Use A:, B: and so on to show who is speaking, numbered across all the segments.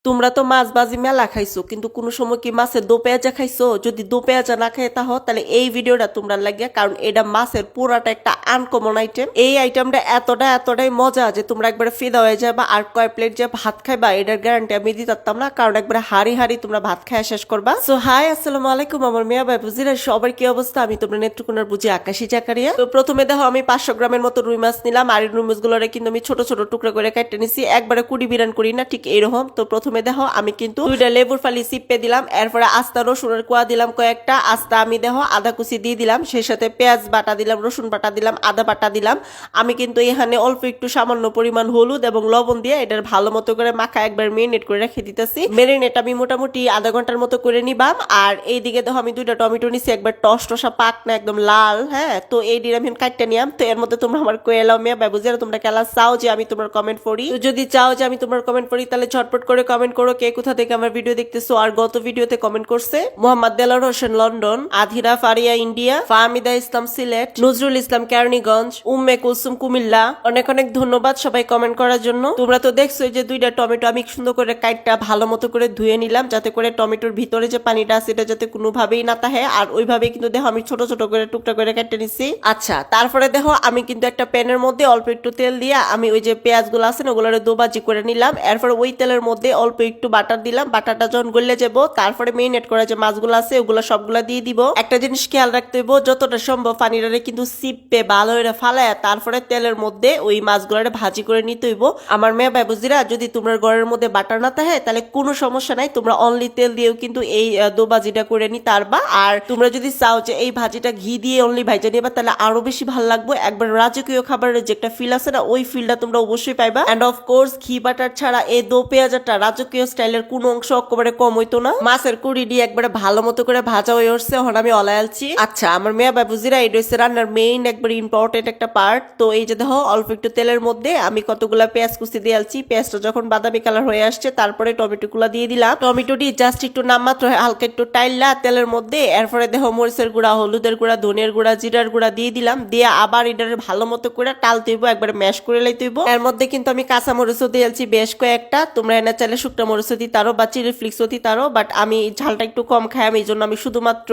A: তোমরা তো মাছ ভাজি মেলা খাইছো, কিন্তু কোনো সময় কি মাছের দো পেঁয়াজা খাইছো? যদি দো পেঁয়াজা না খাই তাহলে তাহলে এই ভিডিওটা তোমরা লাগে, কারণ এটা মাছের পুরাটা একটা আনকমন আইটেম। এই আইটেমটা এতটাই মজা যে তোমরা একবারে ফিদা হয়ে যাবা। আর কয় প্লেট যে ভাত খাইবা এটার গ্যারান্টি আমি দিতাম না, কারণ একবারে হাড়ি তোমরা ভাত খাওয়া শেষ করবা। সো হাই, আসসালামু আলাইকুম আমার মেয়া ভাই বুঝিরা, সবার কি অবস্থা? আমি তোমরা নেত্রকোনার বুঝি আকাশি জাকারিয়া। তো প্রথমে দেখো আমি 500 গ্রামের মতো রুই মাছ নিলাম, আর এই রুই মাছগুলোরে কিন্তু আমি ছোট ছোট টুকরা করে কেটে নিছি, একবারে কুড়ি বিরান করি না, ঠিক এরকম। তো প্রথমে দেখো আমি কিন্তু দুইটা লেবুর ফালি চিপে দিলাম, এরপরে আস্তা রসুনের কোয়া দিলাম কয়েকটা, আস্তা আমি দেখো আদা কুচি দিয়ে দিলাম, সেই সাথে পেঁয়াজ বাটা দিলাম, রসুন বাটা দিলাম, আদা বাটা দিলাম। আমি কিন্তু এখানে অল্প একটু সামান্য পরিমাণ হলুদ এবং লবণ দিয়ে এটার ভালো মতো করে মাখা একবার মেরিনেট করে রেখে দিতেছি। মেরিনেট আমি মোটামুটি আধা ঘন্টার মতো করে নিবাম। আর এইদিকে দেখো আমি দুইটা টমেটো নিছি, একবার টসা পাক না একদম লাল। হ্যাঁ, তো এই ডির আমি কাটতে নিয়াম। তো এর মধ্যে তোমরা আমার কোয়েলাও মেয়ে বুঝে তোমরা কেলা চাও যে আমি তোমার কমেন্ট পড়ি। তো যদি চাও যে আমি তোমার কমেন্ট পড়ি তাহলে ঝটপট করে কমেন্ট করো কে কোথা থেকে আমার ভিডিও দেখতেছো। আর গত ভিডিওতে কমেন্ট করছে মোহাম্মদ দেলার হোসেন লন্ডন, আধিরা ফারিয়া ইন্ডিয়া, ফাহমিদা ইসলাম সিলেট, নজরুল ইসলাম কেরানীগঞ্জ, উম্মে কুলসুম কুমিল্লা। অনেক অনেক ধন্যবাদ সবাই কমেন্ট করার জন্য। তোমরা তো দেখছো যে দুইটা টমেটো আমি সুন্দর করে কাটটা ভালো মতো করে ধুয়ে নিলাম, যাতে করে টমেটোর ভিতরে যে পানিটা আছে এটা যাতে কোনোভাবেই না তাহে। আর ওইভাবেই কিন্তু দেখো আমি ছোট ছোট করে টুকটা করে কেটে নিছি। আচ্ছা, তারপরে দেখো আমি কিন্তু একটা প্যানের মধ্যে অল্প একটু তেল দিয়ে আমি ওই যে পেঁয়াজ গুলো আছে না ওগুলোরে দোবাজি করে নিলাম। এরপর ওই তেলের মধ্যে অল্প একটু বাটার দিলাম, বাটারটা যখন গলে যাবো তারপরে মেরিনেট করা যে মাছগুলো আছে ওগুলো সবগুলা দিয়ে দিব। একটা জিনিস খেয়াল রাখতে হইব, যতটা সম্ভব পানিটারে কিন্তু সিপে ভালো করে ফালায় তারপরে তেলের মধ্যে ওই মাছগুলারে ভাজি করে নিতে হইব। আমার মেয়ে ভাই বুঝিরা, যদি তোমরা ঘরের মধ্যে বাটার না থাকে তাহলে কোনো সমস্যা নাই, তোমরা অনলি তেল দিয়েও কিন্তু এই দোবাজিটা করে নিতে পারবা। আর তোমরা যদি চাও যে এই ভাজিটা ঘি দিয়ে অনলি ভাইজা নিবা তাহলে আরো বেশি ভালো লাগবে। একবার রাজকীয় খাবারের যে একটা ফিল আছে না, ওই ফিলটা তোমরা অবশ্যই পাইবা। এন্ড অফ কোর্স ঘি বাটার ছাড়া এই দো পেঁয়াজাটা রাজকীয় স্টাইলের কোনো অংশ একেবারে কম হইতো না। মাছের কুড়ি দিয়ে একবারে ভালো মতো করে ভাজা হয়ে উঠছে, এখন আমি অলায়ালছি। আচ্ছা, আমার মেয়া বাবুজিরা এটা হচ্ছে রান্নার মেইন একবার ইম্পর্টেন্ট একটা পার্ট। তো এই যে দেখো অল্প একটু তেলের মধ্যে আমি কতগুলা পেঁয়াজ কুচি দিয়ে আলছি। পেঁয়াজটা যখন বাদামি কালার হয়ে আসছে তারপরে টমেটো গুলা দিয়ে দিলাম। টমেটোটি জাস্ট একটু নামমাত্র হালকা একটু টাইলা তেলের মধ্যে। এরপরে দেখো মরিচের গুঁড়া, হলুদের গুঁড়া, ধনিয়ার গুঁড়া, জিরার গুঁড়া দিয়ে দিলাম। দিয়ে আবার এটার ভালো মতো করে টাল তৈব, একবারে ম্যাশ করে লাই তৈব। এর মধ্যে কিন্তু আমি কাঁচা মরিচও দিয়ে আলছি বেশ কয়েকটা। তোমরা এনে চাইলে শুকনো মরিচও দিতারো বা চিলি ফ্লিক্সও দিতারো, বাট আমি ঝালটা একটু কম খাই, আমি এই জন্য আমি শুধুমাত্র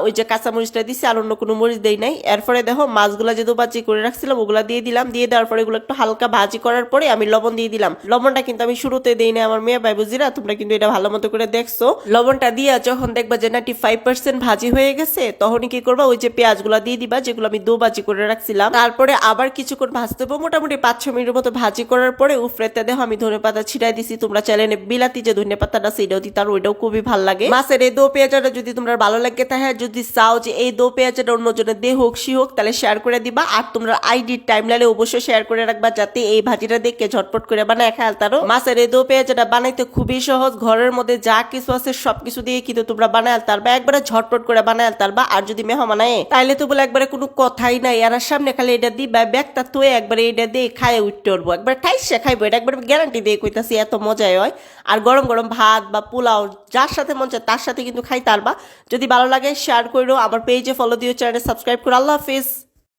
A: ওই যে কাঁচা মরিচটা দিছি, আর অন্য কোনো মরিচ দেই নাই। এরপরে দেখো মাছগুলা যে দোবাজি করে রাখছিলাম ওগুলা দিয়ে দিলাম। দিয়ে দেওয়ার পরে এগুলো একটু হালকা ভাজি করার পরে আমি লবণ দিয়ে দিলাম। লবণটা কিন্তু আমি শুরুতে দেই না আমার মেয়ে ভাই বুঝিরা, তোমরা কিন্তু এটা ভালো মতো করে দেখছো। লবণটা দিয়ে যখন দেখবা যে 95% ভাজি হয়ে গেছে তখনই কি করবা, ওই যে পেঁয়াজগুলা দিয়ে দিবা যেগুলো আমি দোবাজি করে রাখছিলাম। তারপরে আবার কিছুক্ষণ ভাজতে হবে, মোটামুটি 5-6 মিনিটের মতো ভাজি করার পরে উফরেতে দেখো আমি ধনেপাতা ছিটাই দিছি। তোমরা চাইলে বিলাতি যে ধনেপাতাটা সেটাও দিতে আর ওইটাও খুবই ভালো লাগে। মাছের এই দো পেঁয়াজটা যদি তোমরা ভালো লাগে তাহলে যদি চাও যে এই দো পেঁয়াজটা অন্যজনের দেহ হোক সি হোক তাহলে শেয়ার করে দিবা। আর তোমরা আইডির টাইমলাইনে অবশ্যই শেয়ার করে রাখবা যাতে এই ভাজিটা দেখে ঝটপট করে বানায় খেলতারো। মাছের এই দো পেঁয়াজটা বানাইতে খুবই সহজ, ঘরের মধ্যে যা কিছু আছে সবকিছু দিয়ে কিন্তু তোমরা বানায় তারবা, একবারে ঝটপট করে বানায় তারবা। আর যদি মেহমান আয় তাইলে তো বলে একবারে কোনো কথাই নাই, এর সামনে খালি এটা দিবা ব্যাগটা তো একবারে এটা দিয়ে খায় উঠতে উঠবো, একবার ঠাইসে খাইবো, এটা একবার গ্যারান্টি দিয়ে কইতাছি, এত মজাই হয়। আর গরম গরম ভাত বা পোলাও যার সাথে মন চায় তার সাথে কিন্তু খাই তারবা। যদি ভালো লাগে শেয়ার করো, আমার পেজে ফলো দিও, চ্যানেলে সাবস্ক্রাইব করো। আল্লাহ হাফিজ।